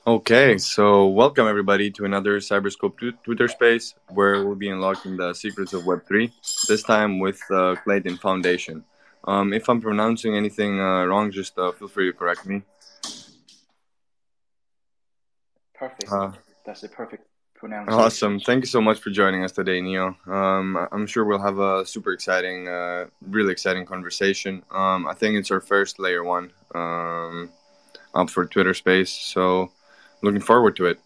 Okay, so welcome everybody to another Cyberscope Twitter space where we'll be unlocking the secrets of Web3, this time with Klaytn Foundation. If I'm pronouncing anything wrong, just feel free to correct me. Perfect. Uh, That's the perfect pronunciation. awesome. Thank you so much for joining us today, Neo. I'm sure we'll have a super exciting, really exciting conversation. I think it's our first layer one up for Twitter space, so looking forward to it.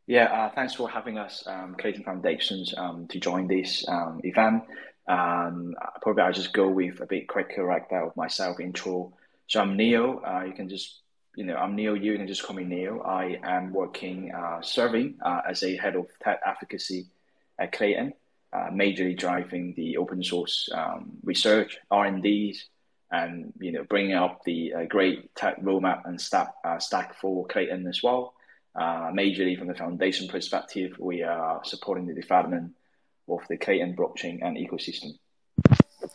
Yeah, thanks for having us, Klaytn Foundations, to join this event. Probably I'll just go with a bit quicker like that of myself intro. So I'm Neo. You can just, I'm Neo. You can just call me Neo. I am working, serving as a head of tech advocacy at Klaytn, majorly driving the open source research, R&Ds, and bringing up the great tech roadmap and stack for Klaytn as well. Majorly from the foundation perspective, we are supporting the development of the Klaytn blockchain and ecosystem.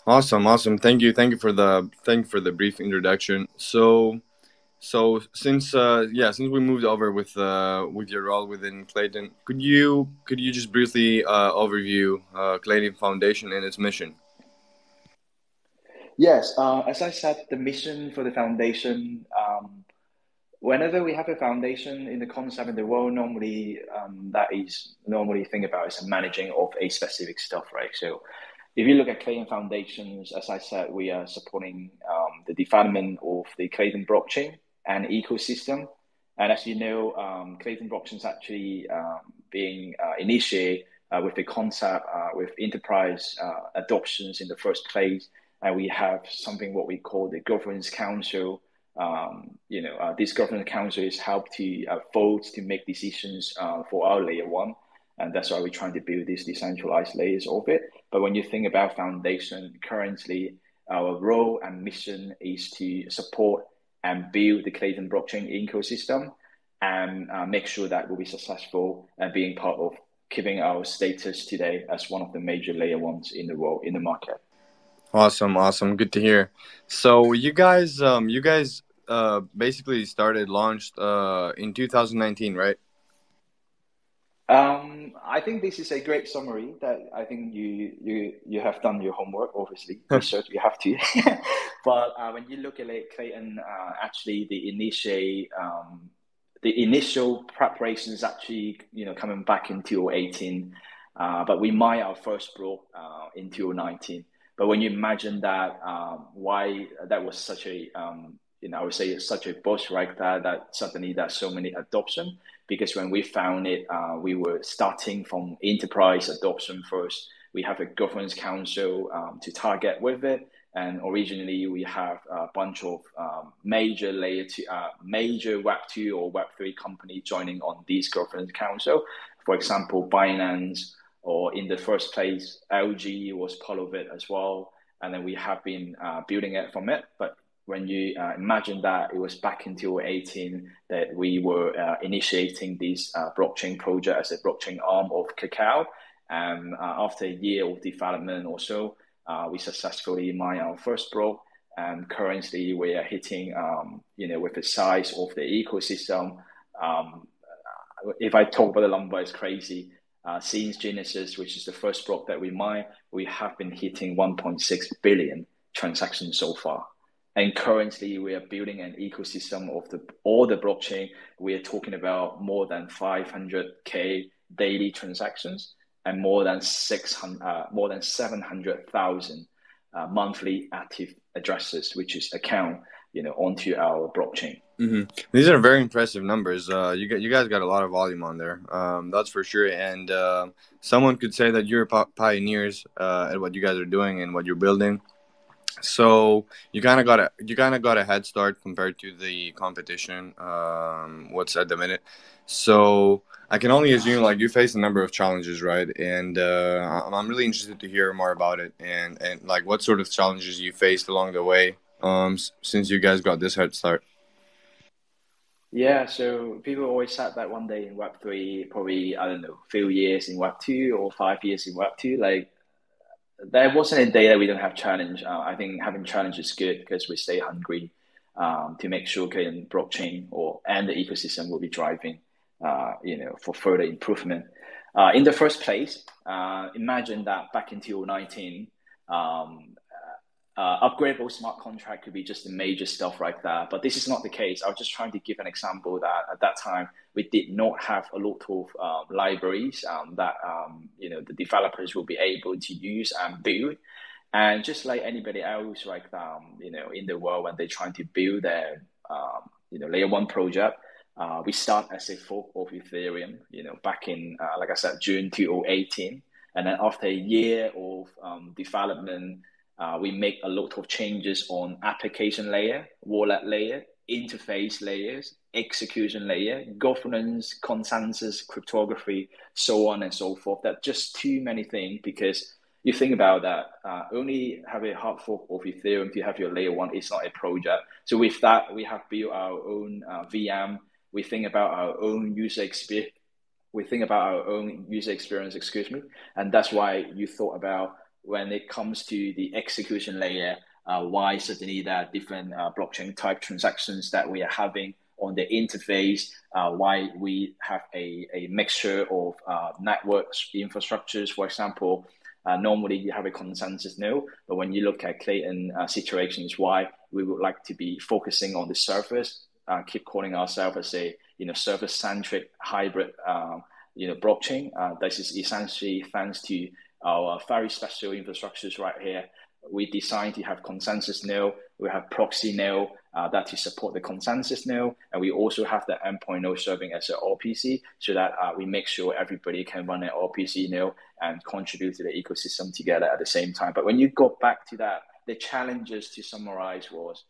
Awesome, awesome. Thank you for the brief introduction. So since we moved over with your role within Klaytn, could you just briefly overview Klaytn Foundation and its mission? Yes, as I said, the mission for the foundation, whenever we have a foundation in the concept in the world, normally that is normally think about is managing of a specific stuff, right? So if you look at Klaytn Foundations, as I said, we are supporting the development of the Klaytn blockchain and ecosystem. And as you know, Klaytn blockchain is actually being initiated with the concept with enterprise adoptions in the first place. And we have something what we call the governance council. This governance council is help to vote to make decisions for our layer one, and that's why we're trying to build these decentralized layers of it. But when you think about foundation, currently our role and mission is to support and build the Klaytn blockchain ecosystem and make sure that we'll be successful and being part of keeping our status today as one of the major layer ones in the world in the market. Awesome, awesome. Good to hear. So you guys basically launched in 2019, right? I think this is a great summary that I think you have done your homework, obviously, research you have to. But when you look at it, Klaytn, actually the initial preparations actually, coming back in 2018, but we mined our first block in 2019. But when you imagine that, why that was such a, I would say such a buzz right there that suddenly there's so many adoption because when we found it, we were starting from enterprise adoption first. We have a governance council to target with it. And originally, we have a bunch of major Web2 or Web3 company joining on this governance council. For example, Binance, or in the first place, LG was part of it as well. And then we have been building it from it. But when you imagine that it was back in 2018 that we were initiating this blockchain project as a blockchain arm of Kakao. And after a year of development or so, we successfully mined our first block. And currently we are hitting, with the size of the ecosystem. Um, if I talk about the number, it's crazy. Since Genesis, which is the first block that we mine, we have been hitting 1.6 billion transactions so far. And currently, we are building an ecosystem of all the blockchain. We are talking about more than 500K daily transactions and more than 700,000 monthly active addresses, which is account, onto our blockchain. These are very impressive numbers. You guys got a lot of volume on there. That's for sure. And someone could say that you're pioneers at what you guys are doing and what you're building. So you kind of got a head start compared to the competition. What's at the minute? So I can only assume like you face a number of challenges, right? And I'm really interested to hear more about it and like what sort of challenges you faced along the way. Since you guys got this head start. Yeah, so people always said that one day in Web3, probably, I don't know, few years in Web2 or 5 years in Web2, like there wasn't a day that we don't have challenge. I think having challenge is good because we stay hungry. to make sure Klaytn blockchain and the ecosystem will be driving, for further improvement. In the first place, imagine that back in 2019, upgradable smart contract could be just the major stuff like that. But this is not the case. I was just trying to give an example that at that time, we did not have a lot of libraries that the developers will be able to use and build. And just like anybody else, like in the world, when they're trying to build their layer one project, we start as a fork of Ethereum, back in like I said, June 2018, and then after a year of development, we make a lot of changes on application layer, wallet layer, interface layers, execution layer, governance, consensus, cryptography, so on and so forth. That's just too many things, because you think about that, only have a hard fork of Ethereum to have your layer one is not a project. So with that, we have built our own VM. We think about our own user experience. Excuse me. And that's why you thought about, when it comes to the execution layer, why suddenly there are different blockchain type transactions that we are having on the interface, why we have a mixture of networks infrastructures. For example, normally you have a consensus node, but when you look at Klaytn situations, why we would like to be focusing on the service, keep calling ourselves as a service-centric hybrid blockchain. This is essentially thanks to our very special infrastructures right here. We designed to have consensus node, we have proxy node that to support the consensus node, and we also have the endpoint node serving as an RPC, so that we make sure everybody can run an RPC node and contribute to the ecosystem together at the same time. But when you go back to that, the challenges, to summarize, was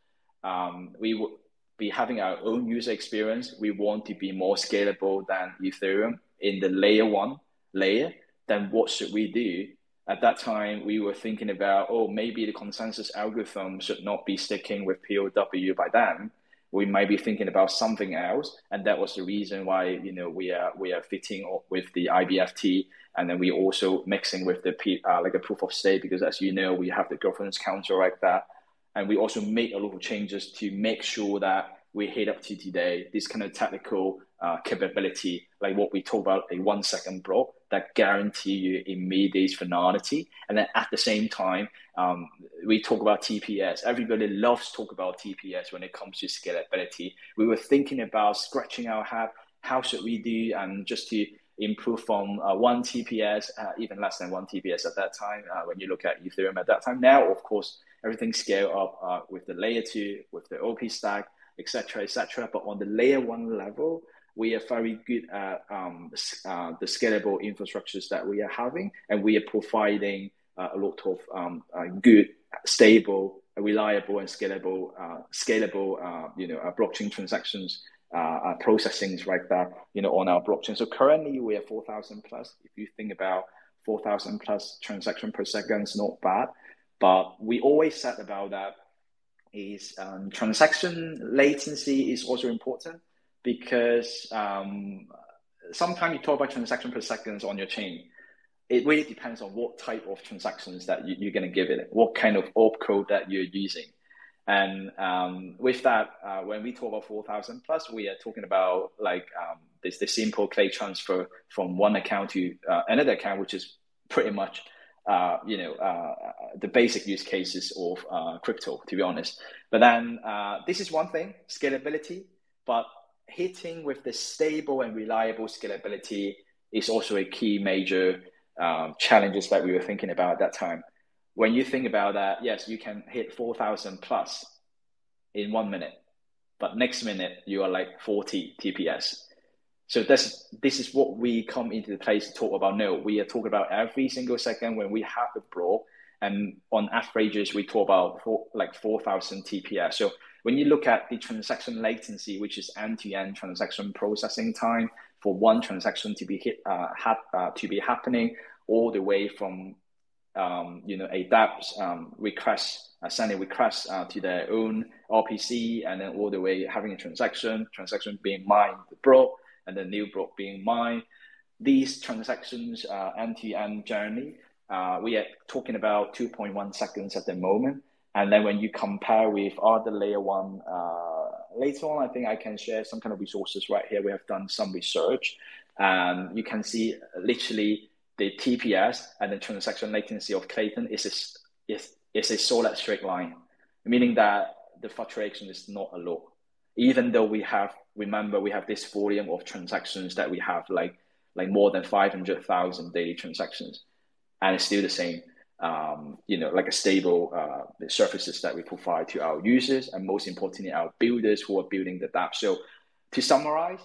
we would be having our own user experience. We want to be more scalable than Ethereum in the layer one layer. Then what should we do? At that time, we were thinking about, maybe the consensus algorithm should not be sticking with POW by then. We might be thinking about something else. And that was the reason why, we are fitting with the IBFT. And then we also mixing with the like a proof of stake, because as you know, we have the governance council like that. And we also make a lot of changes to make sure that we hit up to today, this kind of technical capability, like what we talk about, a 1 second block that guarantee you immediate finality. And then at the same time, we talk about TPS. Everybody loves to talk about TPS when it comes to scalability. We were thinking about scratching our head, how should we do, and just to improve from 1 TPS, even less than 1 TPS at that time, when you look at Ethereum at that time. Now, of course, everything scale up with the layer 2, with the OP stack, etc., etc. But on the layer 1 level, we are very good at the scalable infrastructures that we are having, and we are providing a lot of good, stable, reliable, and scalable blockchain transactions, processings like that, on our blockchain. So currently we are 4,000 plus. If you think about 4,000 plus transaction per second, it's not bad. But we always said about that is transaction latency is also important, because sometimes you talk about transaction per second on your chain. It really depends on what type of transactions that you're going to give it, what kind of opcode that you're using. And with that, when we talk about 4,000 plus, we are talking about like the simple Clay transfer from one account to another account, which is pretty much the basic use cases of crypto, to be honest. But then this is one thing, scalability, but hitting with the stable and reliable scalability is also a key major challenges that we were thinking about at that time. When you think about that, yes, you can hit 4,000 plus in 1 minute, but next minute you are like 40 TPS. So this is what we come into the place to talk about. No, we are talking about every single second when we have a block, and on averages we talk about 4,000 TPS. So when you look at the transaction latency, which is end-to-end transaction processing time for one transaction to be happening, all the way from a dApp's request, sending requests to their own RPC, and then all the way having a transaction being mined, the block, and the new block being mined. These transactions end-to-end journey, we are talking about 2.1 seconds at the moment. And then when you compare with other layer one, later on, I think I can share some kind of resources right here. We have done some research, and you can see literally the TPS and the transaction latency of Klaytn is a solid straight line, meaning that the fluctuation is not a lot. Even though remember, we have this volume of transactions that we have like more than 500,000 daily transactions, and it's still the same. Like a stable services that we provide to our users, and most importantly, our builders who are building the app. So, to summarize,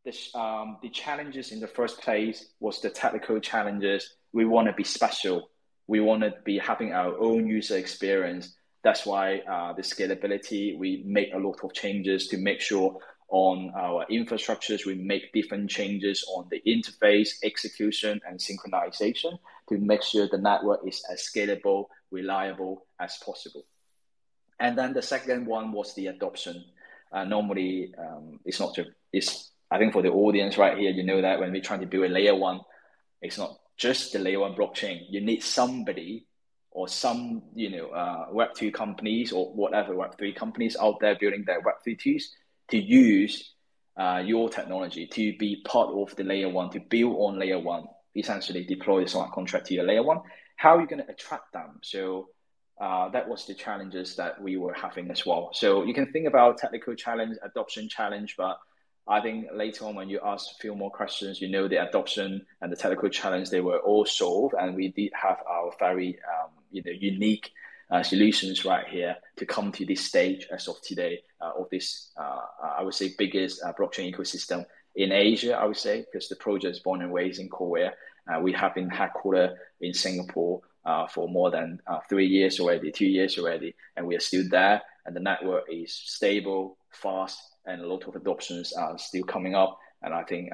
the challenges in the first place was the technical challenges. We want to be special. We want to be having our own user experience. That's why the scalability, we make a lot of changes to make sure on our infrastructures, we make different changes on the interface, execution, and synchronization to make sure the network is as scalable, reliable as possible. And then the second one was the adoption. Normally, it's not just, I think for the audience right here, you know that when we're trying to build a layer one, it's not just the layer one blockchain. You need somebody or some, Web2 companies or whatever Web3 companies out there building their Web3 tools to use your technology to be part of the layer one, to build on layer one, essentially deploy the smart contract to your layer one. How are you going to attract them? So that was the challenges that we were having as well. So you can think about technical challenge, adoption challenge, but I think later on when you ask a few more questions, the adoption and the technical challenge, they were all solved, and we did have our very unique solutions right here to come to this stage as of today of this, I would say, biggest blockchain ecosystem in Asia, I would say, because the project is born and raised in Korea. We have been headquartered in Singapore for more than 3 years already, 2 years already, and we are still there. And the network is stable, fast, and a lot of adoptions are still coming up. And I think,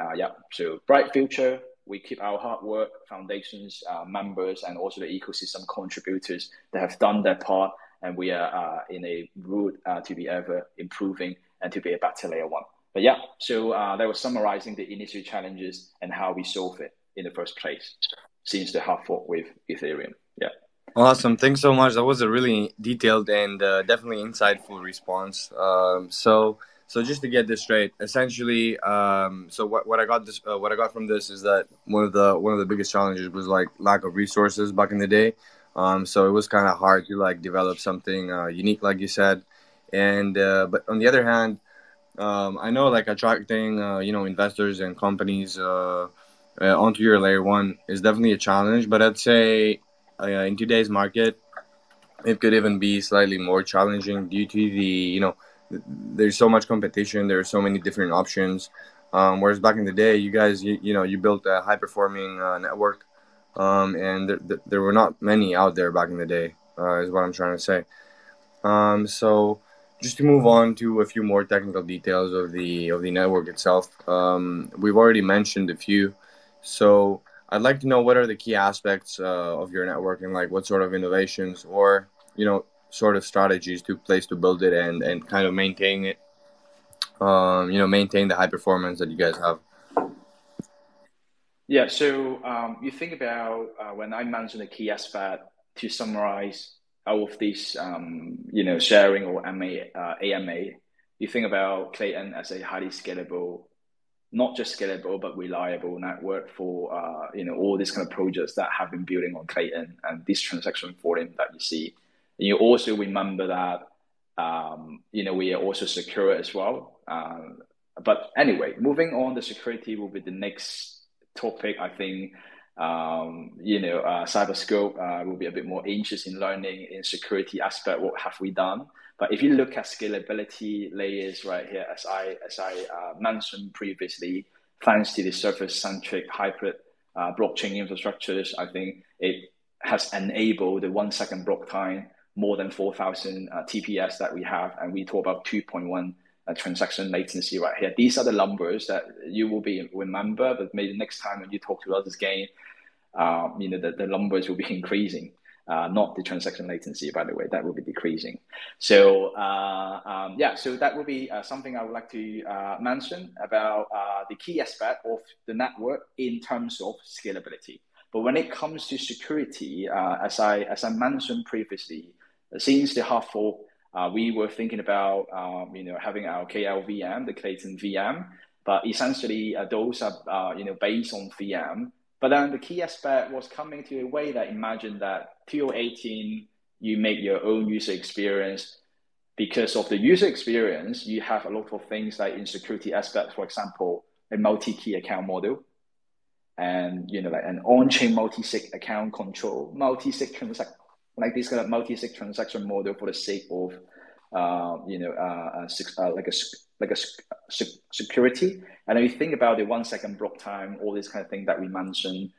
so bright future. We keep our hard work, foundations, members, and also the ecosystem contributors that have done their part. And we are in a route to be ever improving and to be a better layer one. But so that was summarizing the initial challenges and how we solve it in the first place since the hard fork with Ethereum. Yeah. Awesome. Thanks so much. That was a really detailed and definitely insightful response. So just to get this straight, essentially, so what I got from this is that one of the biggest challenges was like lack of resources back in the day. So it was kind of hard to like develop something unique, like you said. And but on the other hand, I know like attracting investors and companies onto your layer one is definitely a challenge. But I'd say in today's market, it could even be slightly more challenging due to there's so much competition. There are so many different options. Whereas back in the day, you guys, you built a high performing network, and there were not many out there back in the day. Is what I'm trying to say. So just to move on to a few more technical details of the network itself, we've already mentioned a few. So I'd like to know what are the key aspects of your network, and like what sort of innovations or sort of strategies took place to build it and kind of maintain it, maintain the high performance that you guys have. Yeah, so you think about when I mentioned the key aspect to summarize all of this, sharing or AMA, you think about Klaytn as a highly scalable, not just scalable, but reliable network for, all these kind of projects that have been building on Klaytn and this transaction volume that you see. And you also remember that, we are also secure as well. But anyway, moving on, the security will be the next topic. I think, Cyberscope will be a bit more interested in learning in security aspect. What have we done? But if you look at scalability layers right here, as I mentioned previously, thanks to the service-centric hybrid blockchain infrastructures, I think it has enabled the 1 second block time, more than 4,000 TPS that we have, and we talk about 2.1 transaction latency right here. These are the numbers that you will be remember, but maybe next time when you talk to others again, the numbers will be increasing. Not the transaction latency, by the way, that will be decreasing. So so that will be something I would like to mention about the key aspect of the network in terms of scalability. But when it comes to security, as I mentioned previously, Since the hard fork, we were thinking about having our KLVM, the Klaytn VM, but essentially those are based on VM. But then the key aspect was coming to a way that imagine that 2018 you make your own user experience. Because of the user experience, you have a lot of things like in security aspects, for example, a multi-key account model, and like an on-chain multi-sig account control, multi-sig transaction, like this kind of multi-sig transaction model for the sake of security. And then you think about the 1 second block time, all this kind of thing that we mentioned.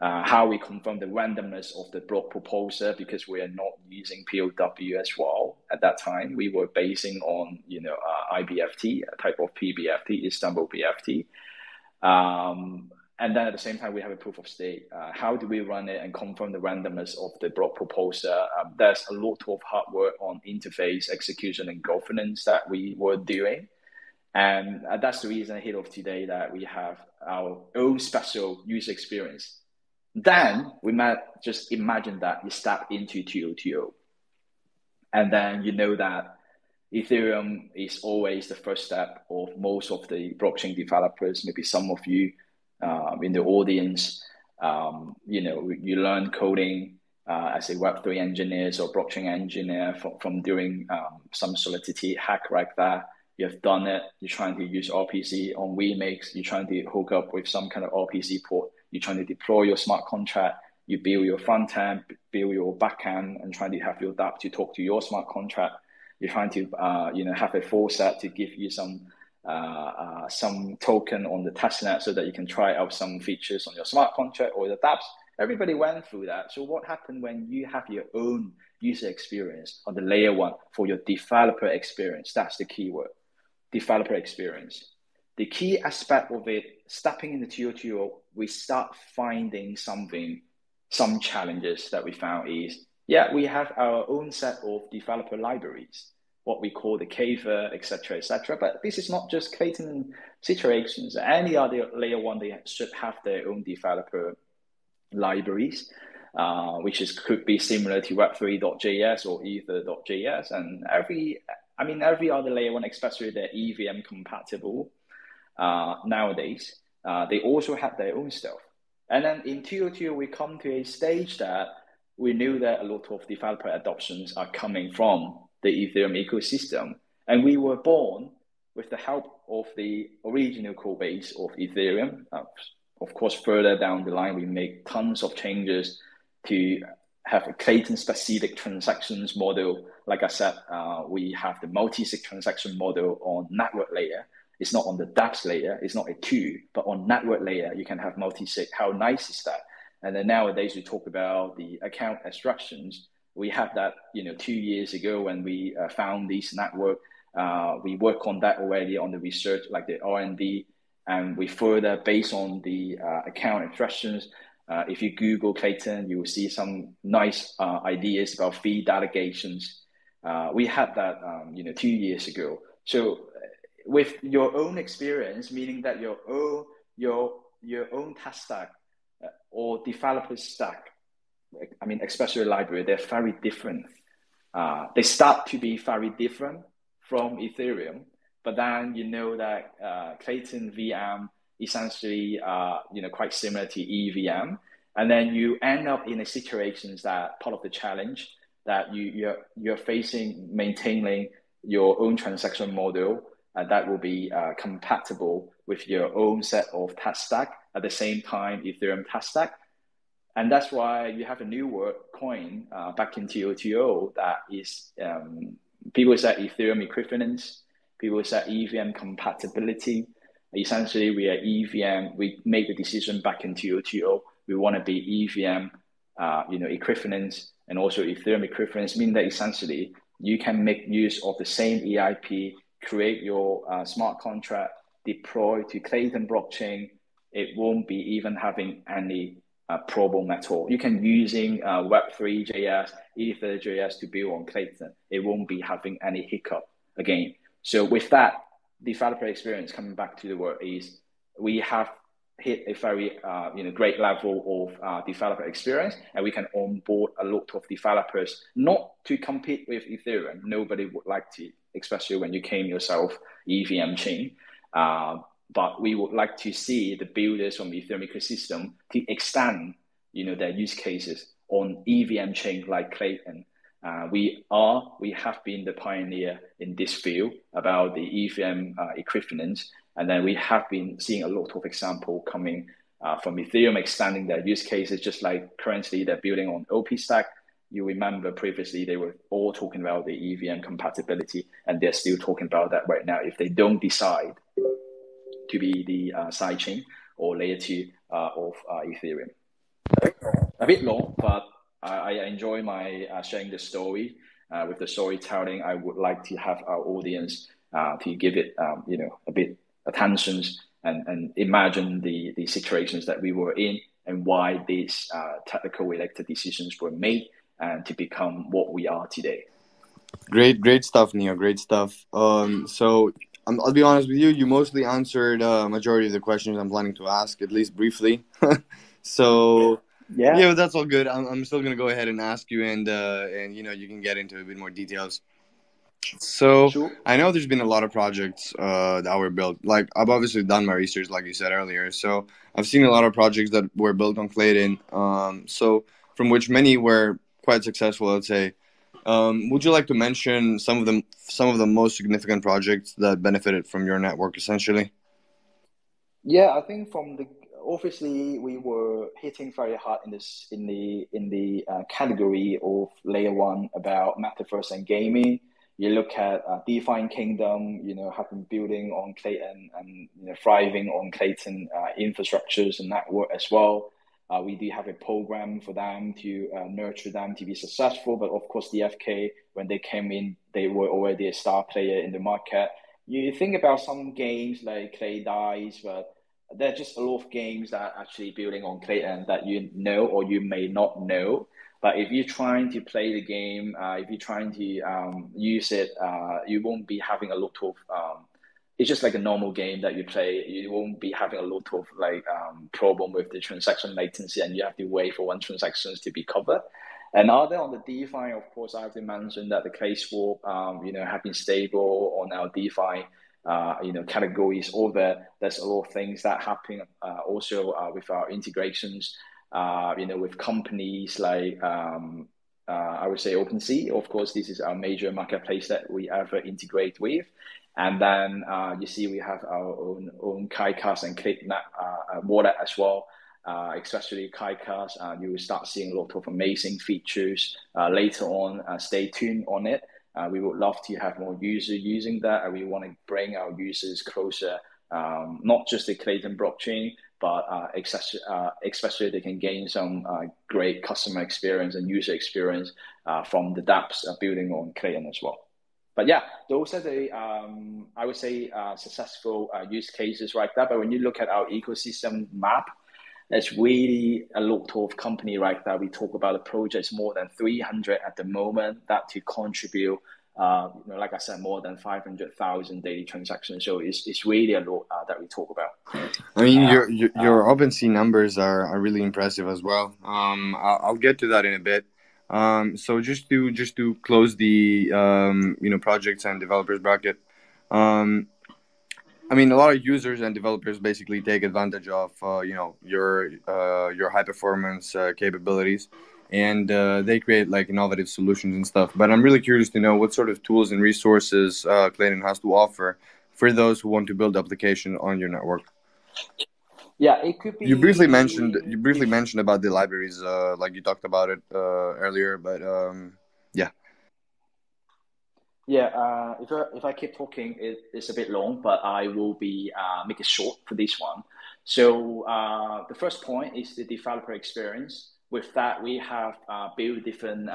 How we confirm the randomness of the block proposer, because we are not using POW as well at that time. We were basing on IBFT, a type of PBFT, Istanbul BFT. And then at the same time, we have a proof of stake. How do we run it and confirm the randomness of the block proposer? There's a lot of hard work on interface, execution, and governance that we were doing. And that's the reason ahead of today that we have our own special user experience. Then we might just imagine that you step into 2020. And then you know that Ethereum is always the first step of most of the blockchain developers. Maybe some of you in the audience, you learn coding as a Web3 engineer or blockchain engineer from doing some Solidity hack like that. You've done it. You're trying to use RPC on Remix. You're trying to hook up with some kind of RPC port. You're trying to deploy your smart contract. You build your front end, build your back end, and trying to have your dApp to talk to your smart contract. You're trying to have a full set to give you some token on the testnet so that you can try out some features on your smart contract or the dApps. Everybody went through that. So what happened when you have your own user experience on the layer one for your developer experience? That's the key word, developer experience. The key aspect of it, stepping into 2020, we start finding some challenges that we found is, we have our own set of developer libraries, what we call the Kver, etc., etc. But this is not just Klaytn situations. Any other layer one, they should have their own developer libraries, which could be similar to Web3.js or Ether.js. And every other layer one, especially the EVM compatible nowadays, they also have their own stuff. And then in 2020, we come to a stage that we knew that a lot of developer adoptions are coming from the Ethereum ecosystem. And we were born with the help of the original code base of Ethereum. Of course, further down the line, we make tons of changes to have a Klaytn specific transactions model. Like I said, we have the multi-sig transaction model on network layer. It's not on the dApps layer. It's not a 2, but on network layer, you can have multi-sig. How nice is that? And then nowadays, we talk about the account abstractions. We have that, 2 years ago when we found this network. We work on that already on the research, like the R&D, and we further based on the account abstractions. If you Google Klaytn, you will see some nice ideas about fee delegations. We had that, 2 years ago. So with your own experience, meaning that your own test stack or developer stack, especially library, they're very different. They start to be very different from Ethereum, but then that Klaytn VM essentially quite similar to EVM, and then you end up in a situations that part of the challenge that you're facing maintaining your own transaction model that will be compatible with your own set of test stack at the same time Ethereum test stack. And that's why you have a new word coin back in 2020 that is, people say Ethereum equivalence, people say EVM compatibility. Essentially, we are EVM. We made the decision back in 2020. We want to be EVM, equivalence, and also Ethereum equivalence, meaning that essentially you can make use of the same EIP, create your smart contract, deploy to Klaytn blockchain. It won't be even having any problem at all. You can using Web3.js, Ether.js to build on Klaytn. It won't be having any hiccup again. So with that developer experience, coming back to the word is we have hit a very great level of developer experience, and we can onboard a lot of developers, not to compete with Ethereum. Nobody would like to, especially when you came yourself EVM chain. But we would like to see the builders from the Ethereum ecosystem to extend, their use cases on EVM chain like Klaytn. We have been the pioneer in this field about the EVM equivalent, and then we have been seeing a lot of example coming from Ethereum extending their use cases, just like currently they're building on OP Stack. You remember previously they were all talking about the EVM compatibility, and they're still talking about that right now if they don't decide to be the sidechain or layer 2 of Ethereum. A bit long, but I enjoy my sharing the story. With the storytelling, I would like to have our audience to give it, a bit attention and imagine the situations that we were in and why these technical related decisions were made and to become what we are today. Great stuff, Neo. Great stuff. So I'll be honest with you. You mostly answered majority of the questions I'm planning to ask, at least briefly. So yeah, that's all good. I'm still gonna go ahead and ask you, and you can get into a bit more details. So Sure. I know there's been a lot of projects that were built. Like I've obviously done my research, like you said earlier. So I've seen a lot of projects that were built on Klaytn. So from which many were quite successful, I'd say. Would you like to mention some of the most significant projects that benefited from your network, essentially? Yeah, I think obviously we were hitting very hard in the category of layer 1 about metaverse and gaming. You look at DeFi Kingdom, have been building on Klaytn and thriving on Klaytn infrastructures and network as well. We do have a program for them to nurture them to be successful. But of course, DFK, when they came in, they were already a star player in the market. You think about some games like Clay Dice, but there are just a lot of games that are actually building on Klaytn that you know or you may not know. But if you're trying to play the game, if you're trying to use it, you won't be having a lot of it's just like a normal game that you play. You won't be having a lot of problem with the transaction latency, and you have to wait for one transactions to be covered. And other on the DeFi, of course, I have to mention that the K-swap, have been stable on our DeFi, categories. All there's a lot of things that happen also with our integrations, with companies like I would say OpenSea. Of course, this is our major marketplace that we ever integrate with. And then you see we have our own KaiCast and Klaytn wallet as well, especially KaiCast. You will start seeing a lot of amazing features later on. Stay tuned on it. We would love to have more users using that, and we want to bring our users closer, not just the Klaytn blockchain, but especially they can gain some great customer experience and user experience from the dApps building on Klaytn as well. But yeah, those are the, I would say, successful use cases right there. But when you look at our ecosystem map, there's really a lot of company right there. We talk about the projects, more than 300 at the moment that to contribute, like I said, more than 500,000 daily transactions. So it's really a lot that we talk about. I mean, your OpenSea numbers are really impressive as well. I'll get to that in a bit. So just to close the projects and developers bracket, I mean, a lot of users and developers basically take advantage of your high performance capabilities, and they create like innovative solutions and stuff. But I'm really curious to know what sort of tools and resources Klaytn has to offer for those who want to build application on your network. Yeah, it could be. You briefly mentioned about the libraries, like you talked about it earlier, but yeah. Yeah, if I keep talking, it's a bit long, but I will be make it short for this one. So the first point is the developer experience. With that, we have built different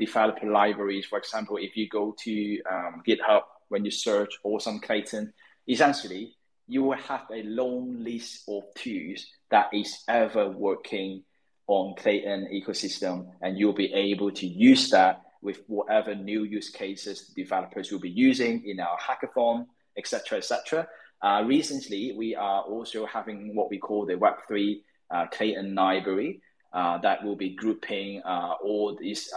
developer libraries. For example, if you go to GitHub, when you search awesome Klaytn, essentially you will have a long list of tools that is ever working on Klaytn ecosystem, and you'll be able to use that with whatever new use cases developers will be using in our hackathon, etc., etc. Recently, we are also having what we call the Web3 Klaytn library that will be grouping all these,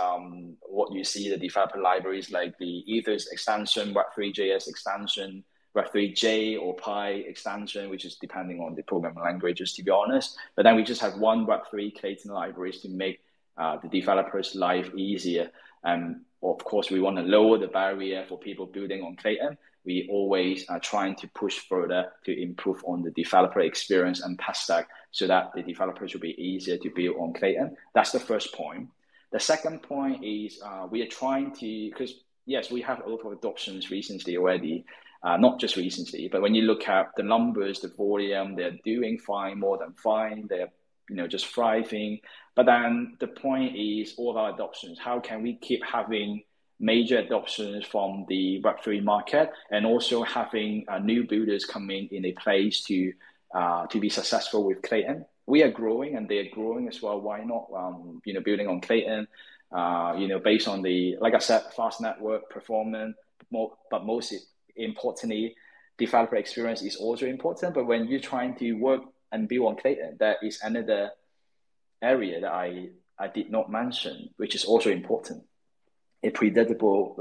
what you see, the developer libraries like the Ethers extension, Web3.js extension, Web3.j or Pi extension, which is depending on the programming languages, to be honest. But then we just have one Web3 Klaytn libraries to make the developers' life easier. And of course, we want to lower the barrier for people building on Klaytn. We always are trying to push further to improve on the developer experience and tech stack so that the developers will be easier to build on Klaytn. That's the first point. The second point is we are trying to, because yes, we have a lot of adoptions recently already, not just recently, but when you look at the numbers, the volume, they're doing fine, more than fine. They're just thriving. But then the point is all of our adoptions, how can we keep having major adoptions from the Web3 market and also having new builders coming in a place to be successful with Klaytn? We are growing and they're growing as well. Why not, building on Klaytn, based on the, like I said, fast network performance, but most importantly, developer experience is also important. But when you're trying to work and build on Klaytn, that is another area that I did not mention, which is also important. A predictable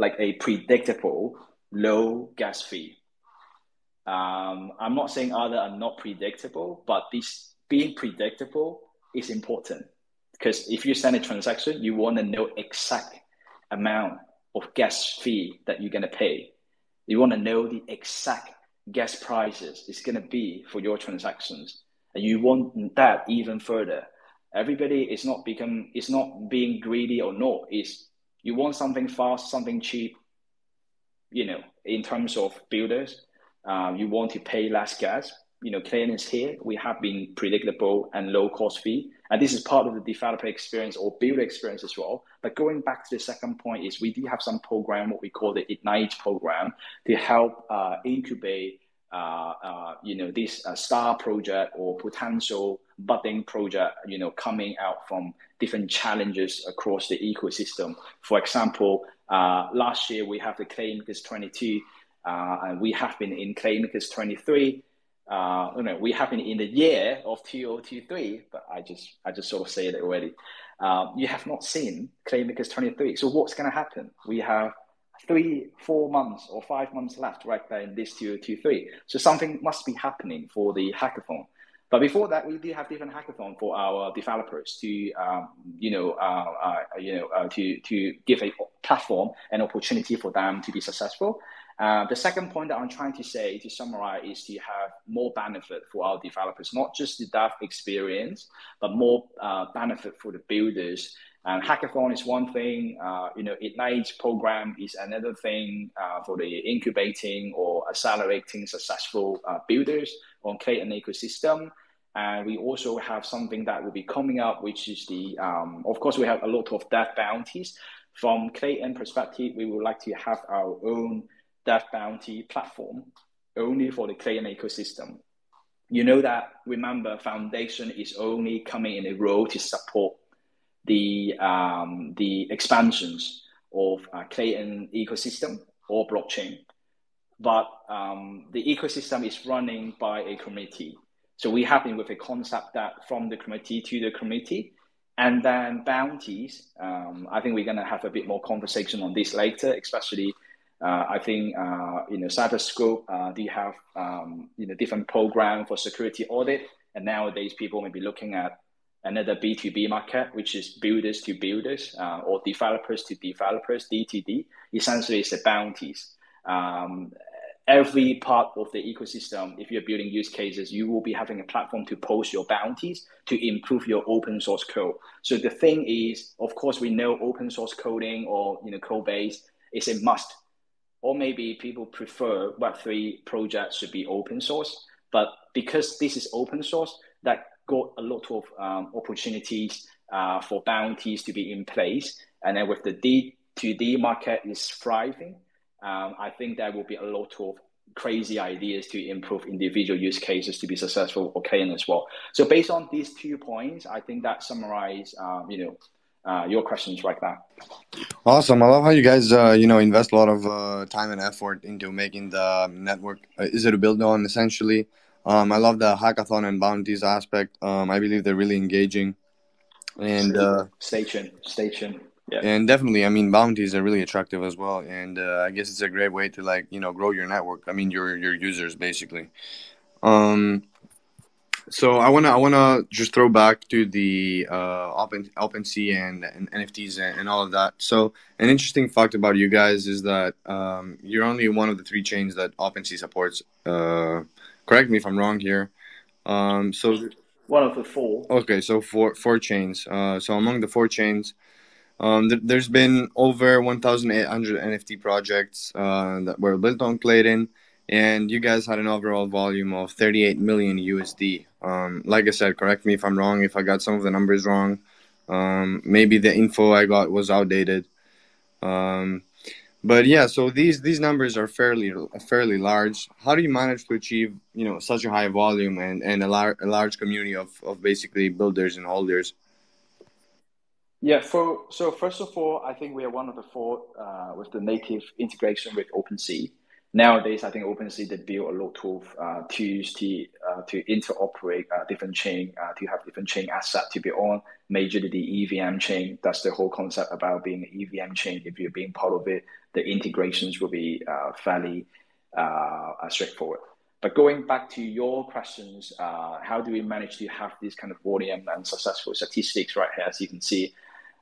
low gas fee. I'm not saying other are not predictable, but this being predictable is important because if you send a transaction, you want to know exact amount of gas fee that you're going to pay. You want to know the exact gas prices it's going to be for your transactions, and you want that even further. Everybody is not being greedy or not. You want something fast, something cheap, in terms of builders. You want to pay less gas. Klaytn is here. We have been predictable and low cost fee. And this is part of the developer experience or builder experience as well. But going back to the second point is we do have some program, what we call the Ignite program, to help incubate this star project or potential budding project, coming out from different challenges across the ecosystem. For example, last year we have the Klaymakers 22, and we have been in Klaymakers 23. We have been in the year of 2023, but I just sort of said it already. You have not seen Klaymakers 23. So what's going to happen? We have 3-4 months or 5 months left right there in this 2023. So something must be happening for the hackathon. But before that, we do have different hackathon for our developers to, to give a platform and opportunity for them to be successful. The second point that I'm trying to say, to summarize, is to have more benefit for our developers, not just the dev experience, but more benefit for the builders. And hackathon is one thing, Ignite program is another thing for the incubating or accelerating successful builders on Klaytn ecosystem. And we also have something that will be coming up, which is of course, we have a lot of dev bounties. From Klaytn perspective, we would like to have our own dev bounty platform only for the Klaytn ecosystem. Remember, Foundation is only coming in a role to support the expansions of Klaytn ecosystem or blockchain. But the ecosystem is running by a committee. So we have been with a concept that from the committee to the committee, and then bounties. I think we're going to have a bit more conversation on this later, especially I think, Cyberscope, they have, different program for security audit. And nowadays people may be looking at another B2B market, which is builders to builders or developers to developers, D2D. Essentially, it's the bounties. Every part of the ecosystem, if you're building use cases, you will be having a platform to post your bounties to improve your open source code. So the thing is, of course, we know open source coding or code base is a must. Or maybe people prefer Web3 projects should be open source. But because this is open source, that got a lot of opportunities for bounties to be in place. And then with the D2D market is thriving, I think there will be a lot of crazy ideas to improve individual use cases to be successful for Klaytn as well. So based on these 2 points, I think that summarize, your questions right now. Awesome. I love how you guys, invest a lot of time and effort into making the network easy to build on, essentially. I love the hackathon and bounties aspect. I believe they're really engaging. And Stay tuned. Stay tuned. Yeah. and definitely, I mean, bounties are really attractive as well. And I guess it's a great way to, like, grow your network. I mean, your users, basically. Um, So I wanna just throw back to the OpenSea and NFTs and all of that. So an interesting fact about you guys is that you're only one of the three chains that OpenSea supports. Correct me if I'm wrong here. So One of the four. okay, so four chains. So among the four chains, there's been over 1,800 NFT projects that were built on Klaytn, and you guys had an overall volume of 38 million USD. Like I said, correct me if I'm wrong, if I got some of the numbers wrong. Maybe the info I got was outdated. Um, but yeah, so these numbers are fairly large. How do you manage to achieve such a high volume and a large community of basically builders and holders? Yeah, so first of all, I think we are one of the four with the native integration with OpenSea. Nowadays, I think OpenSea they build a lot of tools to interoperate different chain to have different chain asset to be on. Majorly the EVM chain. That's the whole concept about being an EVM chain. If you're being part of it, the integrations will be fairly straightforward. But going back to your questions, how do we manage to have this kind of volume and successful statistics right here, as you can see?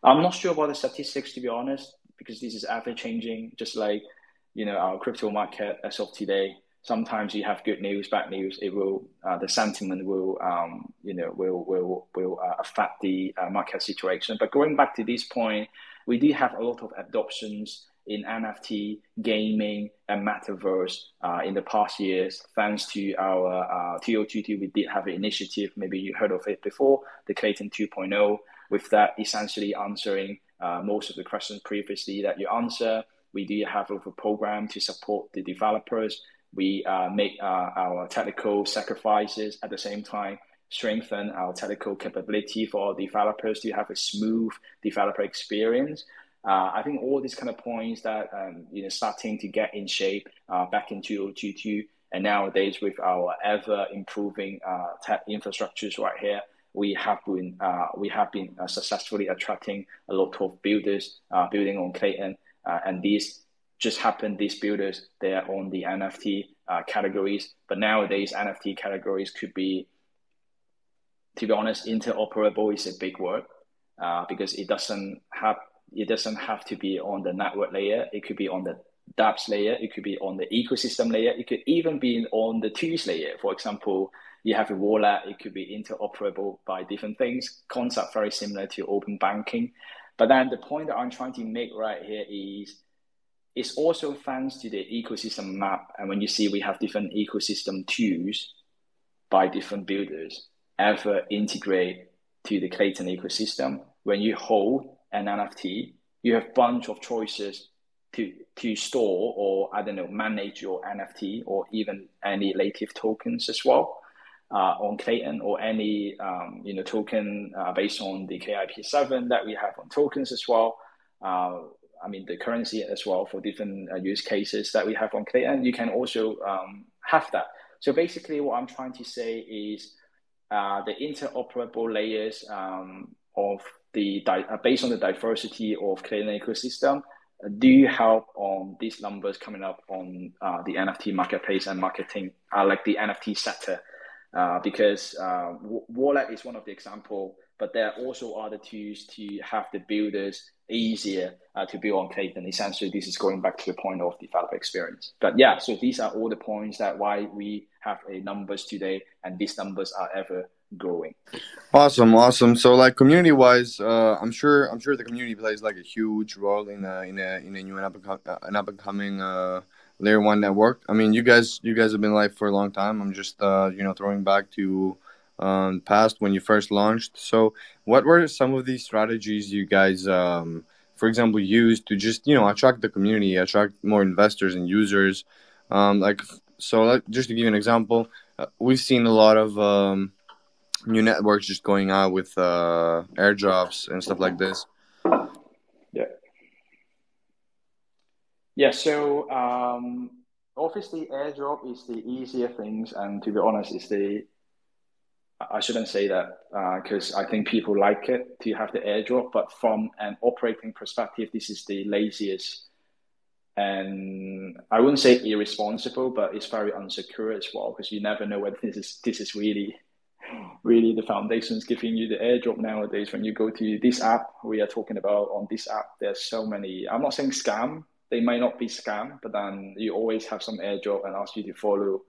I'm not sure about the statistics to be honest, because this is ever changing. Just like our crypto market as of today. Sometimes you have good news, bad news. It will the sentiment will affect the market situation. But going back to this point, we do have a lot of adoptions in NFT, gaming, and metaverse in the past years. Thanks to our 2022, we did have an initiative. Maybe you heard of it before, the Klaytn 2.0. With that, essentially answering most of the questions previously that you answer. We do have a program to support the developers. We make our technical sacrifices at the same time, strengthen our technical capability for our developers to have a smooth developer experience. I think all these kind of points that starting to get in shape back in 2022, and nowadays with our ever improving tech infrastructures right here, we have been successfully attracting a lot of builders building on Klaytn, and these just happen. These builders they are on the NFT categories, but nowadays NFT categories could be, to be honest, interoperable is a big word because it doesn't have to be on the network layer. It could be on the dApps layer. It could be on the ecosystem layer. It could even be on the tools layer. For example, you have a wallet. It could be interoperable by different things. Concept very similar to open banking. But then the point that I'm trying to make right here is it's also thanks to the ecosystem map. And when you see we have different ecosystem tools by different builders ever integrate to the Klaytn ecosystem, when you hold an NFT, you have a bunch of choices to store or I don't know manage your NFT or even any native tokens as well on Klaytn or any token based on the KIP7 that we have on tokens as well. I mean the currency as well for different use cases that we have on Klaytn. You can also have that. So basically, what I'm trying to say is the interoperable layers of the based on the diversity of Klaytn ecosystem do help on these numbers coming up on the NFT marketplace and marketing, like the NFT sector, because wallet is one of the example, but there are also other tools to have the builders easier to build on Klaytn. Essentially, this is going back to the point of developer experience. But yeah, so these are all the points that why we have a numbers today, and these numbers are ever growing. Awesome. So, like, community wise, I'm sure the community plays like a huge role in a new and up and coming layer one network. I mean, you guys have been live for a long time. I'm just throwing back to past when you first launched. So, what were some of these strategies you guys, for example, used to just attract the community, attract more investors and users? Like, so, like, just to give you an example, we've seen a lot of new networks just going out with airdrops and stuff like this. Yeah. Yeah. So obviously, airdrop is the easier things, and to be honest, it's the I shouldn't say that because I think people like it to have the airdrop, but from an operating perspective, this is the laziest, and I wouldn't say irresponsible, but it's very unsecure as well because you never know whether this is really the foundations giving you the airdrop nowadays. When you go to this app we are talking about on this app, there's so many. I'm not saying scam; they might not be scam, but then you always have some airdrop and ask you to follow,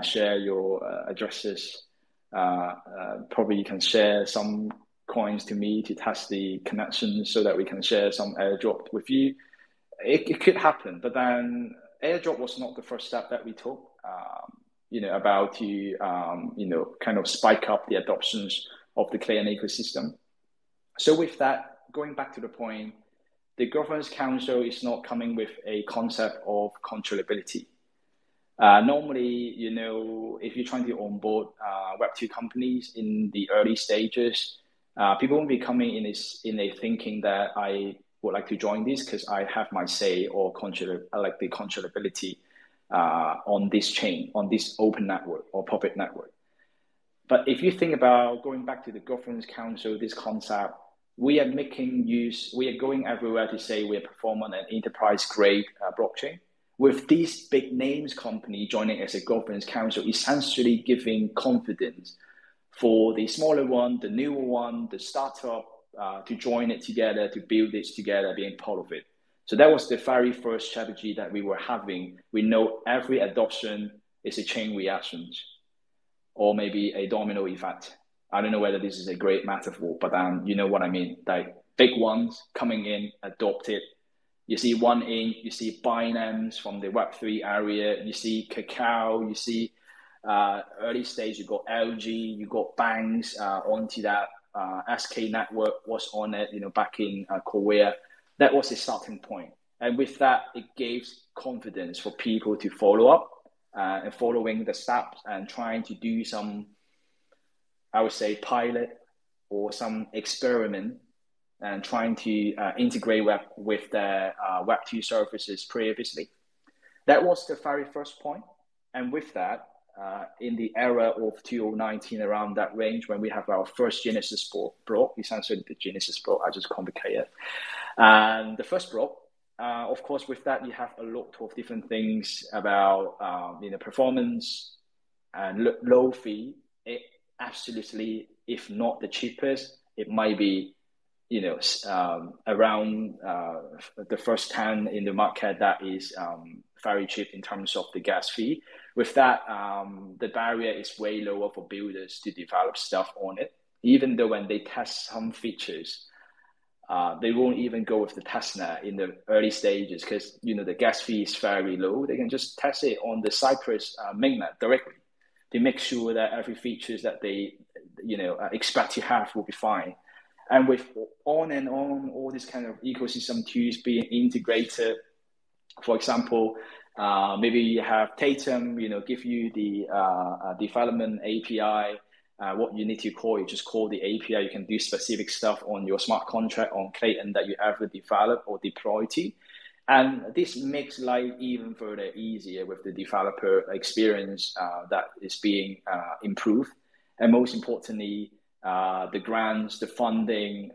share your addresses. Probably you can share some coins to me to test the connections so that we can share some airdrop with you. It could happen, but then airdrop was not the first step that we took. About to kind of spike up the adoptions of the Klaytn ecosystem. So with that, going back to the point, the governance council is not coming with a concept of controllability. Normally, if you're trying to onboard Web2 companies in the early stages, people won't be coming in a thinking that I would like to join this because I have my say or I like the controllability on this chain, on this open network or public network. But if you think about going back to the governance council, this concept, we are going everywhere to say we are performing an enterprise grade blockchain. With these big names company joining as a governance council, essentially giving confidence for the smaller one, the newer one, the startup to join it together, to build this together, being part of it. So that was the very first strategy that we were having. We know every adoption is a chain reaction or maybe a domino effect. I don't know whether this is a great metaphor, but you know what I mean. Like big ones coming in, adopt it. You see you see Binance from the Web3 area, you see Kakao, you see early stage, you got LG, you got banks onto that. SK Network was on it, back in Korea. That was the starting point. And with that, it gave confidence for people to follow up and following the steps and trying to do some, I would say, pilot or some experiment and trying to integrate with their Web2 services previously. That was the very first point. And with that, in the era of 2019, around that range, when we have our first Genesis block, essentially the Genesis block, I just complicate it. And the first block, of course, with that, you have a lot of different things about performance and low fee. It absolutely, if not the cheapest, it might be around the first 10 in the market that is very cheap in terms of the gas fee. With that, the barrier is way lower for builders to develop stuff on it. Even though when they test some features, they won't even go with the testnet in the early stages because the gas fee is very low. They can just test it on the Cyprus mainnet directly to make sure that every features that they expect to have will be fine. And with on and on, all these kind of ecosystem tools being integrated, for example, maybe you have Klaytn, give you the development API. What you need to call, you just call the API. You can do specific stuff on your smart contract on Klaytn that you ever develop or deploy to. And this makes life even further easier with the developer experience that is being improved. And most importantly, the grants, the funding,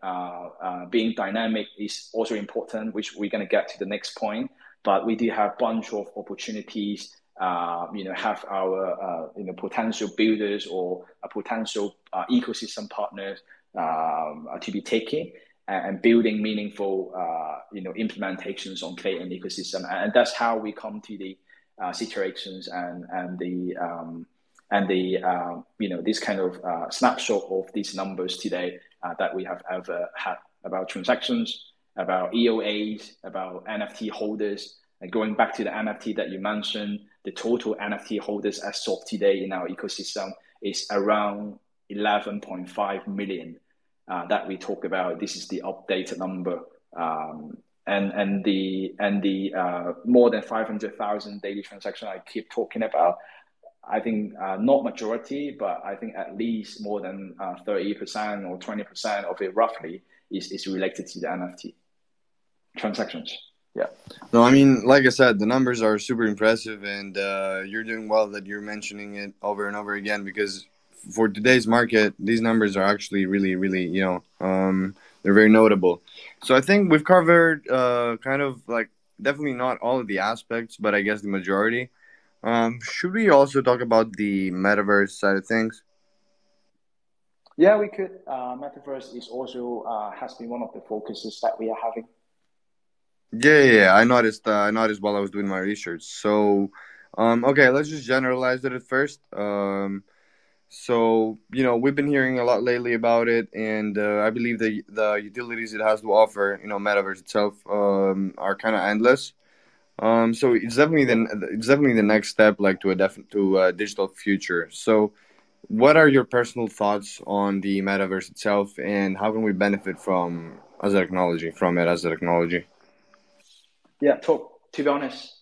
being dynamic is also important, which we're going to get to the next point. But we do have a bunch of opportunities, have our potential builders or a potential ecosystem partners to be taking and building meaningful, implementations on Klaytn ecosystem. And that's how we come to the situations and this kind of snapshot of these numbers today that we have ever had about transactions, about EOAs, about NFT holders. And going back to the NFT that you mentioned, the total NFT holders as of today in our ecosystem is around 11.5 million that we talk about. This is the updated number. And the more than 500,000 daily transaction I keep talking about, I think not majority, but I think at least more than 30% or 20% of it roughly is related to the NFT. transactions. Yeah. No, I mean, like I said, the numbers are super impressive, and you're doing well that you're mentioning it over and over again because for today's market, these numbers are actually really, really, they're very notable. So I think we've covered kind of like definitely not all of the aspects, but I guess the majority. Should we also talk about the metaverse side of things? Yeah, we could. Metaverse is also has been one of the focuses that we are having. Yeah. I noticed while I was doing my research. So, okay, let's just generalize it at first. So, we've been hearing a lot lately about it, and I believe the utilities it has to offer, metaverse itself, are kind of endless. So Yep. it's definitely the next step, like to a digital future. So, what are your personal thoughts on the metaverse itself, and how can we benefit from it as a technology? Yeah, to be honest,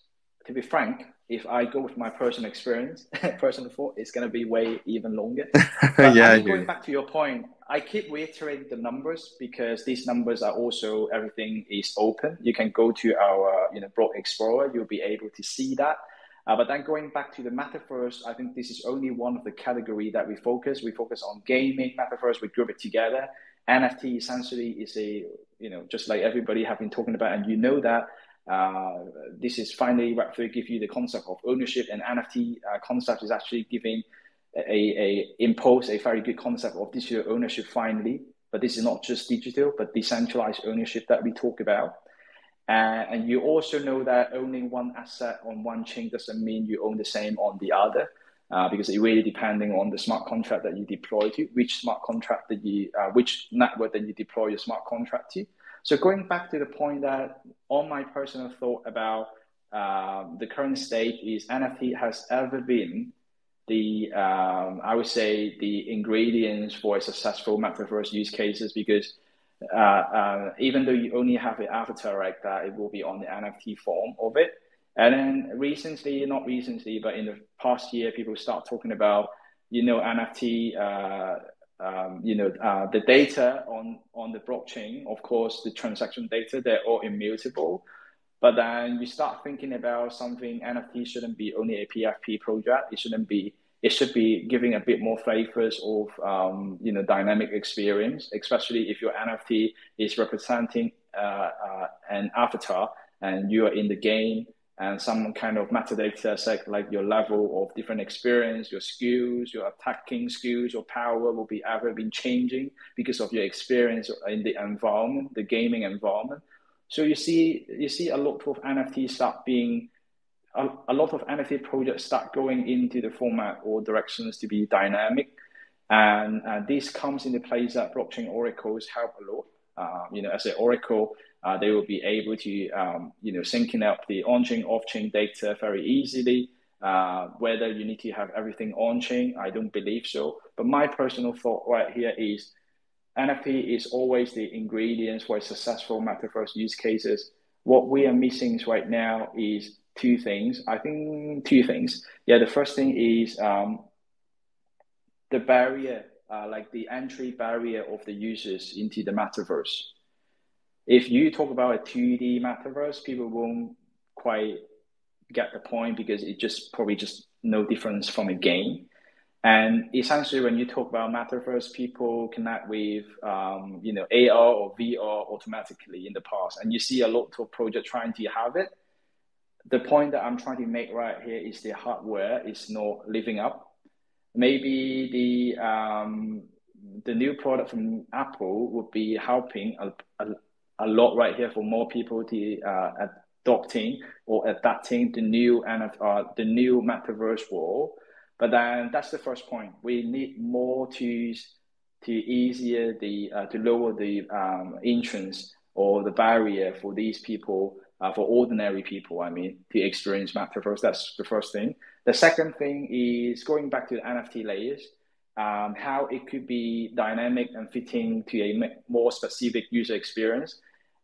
to be frank, if I go with my personal experience, personal thought, it's going to be way even longer. But I Yeah, I think hear going you. back to your point, I keep reiterating the numbers because these numbers are also everything is open. You can go to our blog explorer, you'll be able to see that. But then going back to the metaverse, I think this is only one of the category that we focus. We focus on gaming metaverse. We group it together. NFT essentially is a just like everybody have been talking about, and that uh, this is finally Web3 give you the concept of ownership, and NFT concept is actually giving impose a very good concept of digital ownership finally. But this is not just digital, but decentralized ownership that we talk about. And you also know that owning one asset on one chain doesn't mean you own the same on the other, because it really depending on the smart contract that you deploy to, which network that you deploy your smart contract to. So going back to the point that on my personal thought about the current state is NFT has ever been the I would say the ingredients for a successful metaverse use cases because even though you only have an avatar like that, it will be on the NFT form of it. And then recently, not recently, but in the past year, people start talking about, NFT, the data on the blockchain. Of course, the transaction data, they're all immutable. But then you start thinking about something NFT shouldn't be only a PFP project. It shouldn't be. It should be giving a bit more flavors of dynamic experience, especially if your NFT is representing an avatar and you are in the game and some kind of metadata set like your level of different experience, your skills, your attacking skills, your power will be ever been changing because of your experience in the environment, the gaming environment. So you see a lot of NFTs start being a lot of NFT projects start going into the format or directions to be dynamic, and this comes into place that blockchain oracles help a lot. As an oracle, they will be able to syncing up the on-chain, off-chain data very easily. Whether you need to have everything on-chain, I don't believe so. But my personal thought right here is NFT is always the ingredients for successful metaverse use cases. What we are missing right now is two things. I think two things. Yeah, the first thing is the barrier, like the entry barrier of the users into the metaverse. If you talk about a 2D metaverse, people won't quite get the point because it just probably just no difference from a game. And essentially, when you talk about metaverse, people connect with AR or VR automatically in the past, and you see a lot of projects trying to have it. The point that I'm trying to make right here is the hardware is not living up. Maybe the new product from Apple would be helping a lot right here for more people to adopting or adapting the new metaverse world. But then that's the first point. We need more to easier the to lower the entrance or the barrier for these people, for ordinary people. I mean, to experience metaverse. That's the first thing. The second thing is going back to the NFT layers, how it could be dynamic and fitting to a more specific user experience,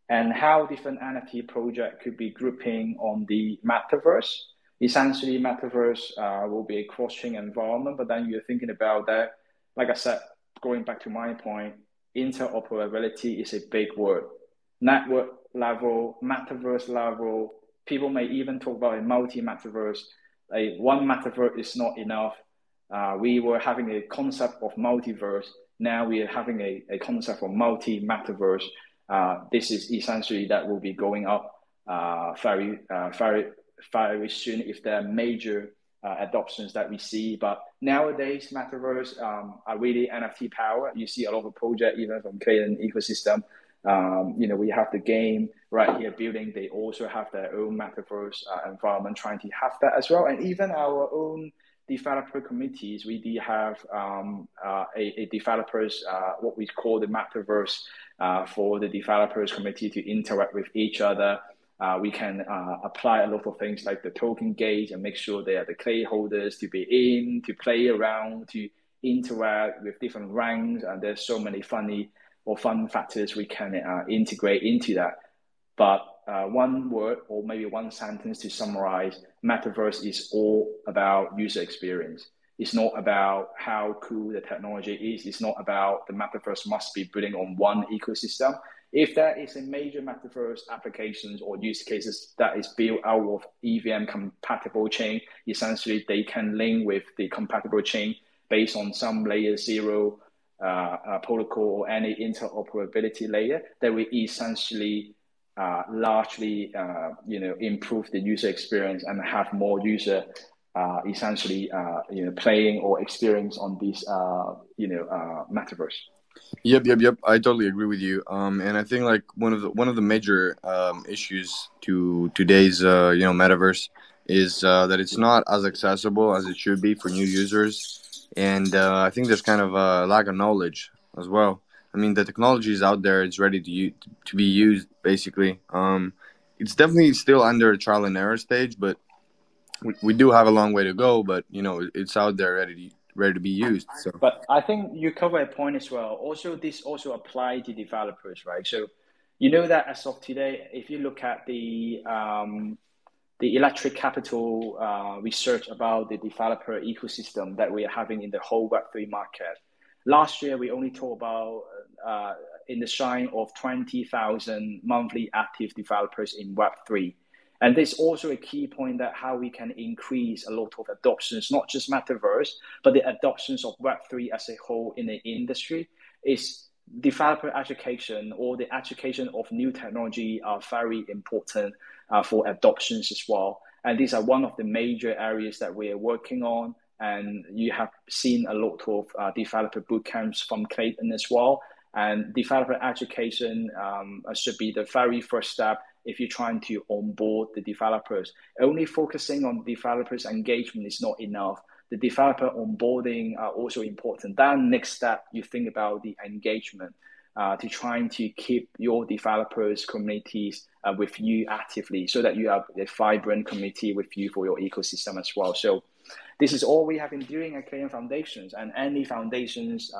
and how different NFT project could be grouping on the metaverse. Essentially, metaverse will be a cross-chain environment, but then you're thinking about that. Like I said, going back to my point, interoperability is a big word. network level, metaverse level. People may even talk about a multi-metaverse. One metaverse is not enough. We were having a concept of multiverse. Now we are having a concept of multi-metaverse. This is essentially that will be going up very soon if there are major adoptions that we see. But nowadays, metaverse are really NFT power. You see a lot of projects even from Klaytn ecosystem. We have the game right here building. They also have their own metaverse environment, trying to have that as well. And even our own developer communities, we do have a developers, what we call the metaverse for the developers community to interact with each other. We can apply a lot of things like the token gate and make sure they are the clay holders to be in, to play around, to interact with different ranks. And there's so many fun factors we can integrate into that. But one word or maybe one sentence to summarize, metaverse is all about user experience. It's not about how cool the technology is. It's not about the metaverse must be building on one ecosystem. If there is a major metaverse applications or use cases that is built out of EVM compatible chain, essentially they can link with the compatible chain based on some layer zero protocol or any interoperability layer that will essentially largely improve the user experience and have more user essentially playing or experience on this metaverse. Yep. I totally agree with you. And I think like one of the major issues to today's metaverse is that it's not as accessible as it should be for new users, and I think there's kind of a lack of knowledge as well. I mean, the technology is out there; it's ready to be used. Basically, it's definitely still under a trial and error stage, but we do have a long way to go. But it's out there ready to be used. So. But I think you cover a point as well. Also, this also apply to developers, right? So, that as of today, if you look at the electric capital research about the developer ecosystem that we are having in the whole Web3 market, last year we only talked about in the shine of 20,000 monthly active developers in Web3. And there's also a key point that how we can increase a lot of adoptions, not just metaverse, but the adoptions of Web3 as a whole in the industry is developer education or the education of new technology are very important for adoptions as well. And these are one of the major areas that we are working on. And you have seen a lot of developer bootcamps from Klaytn as well. And developer education should be the very first step if you're trying to onboard the developers. Only focusing on developers' engagement is not enough. The developer onboarding are also important. Then next step, you think about the engagement to trying to keep your developers' communities with you actively so that you have a vibrant community with you for your ecosystem as well. So this is all we have been doing at Klaytn Foundations, and any foundations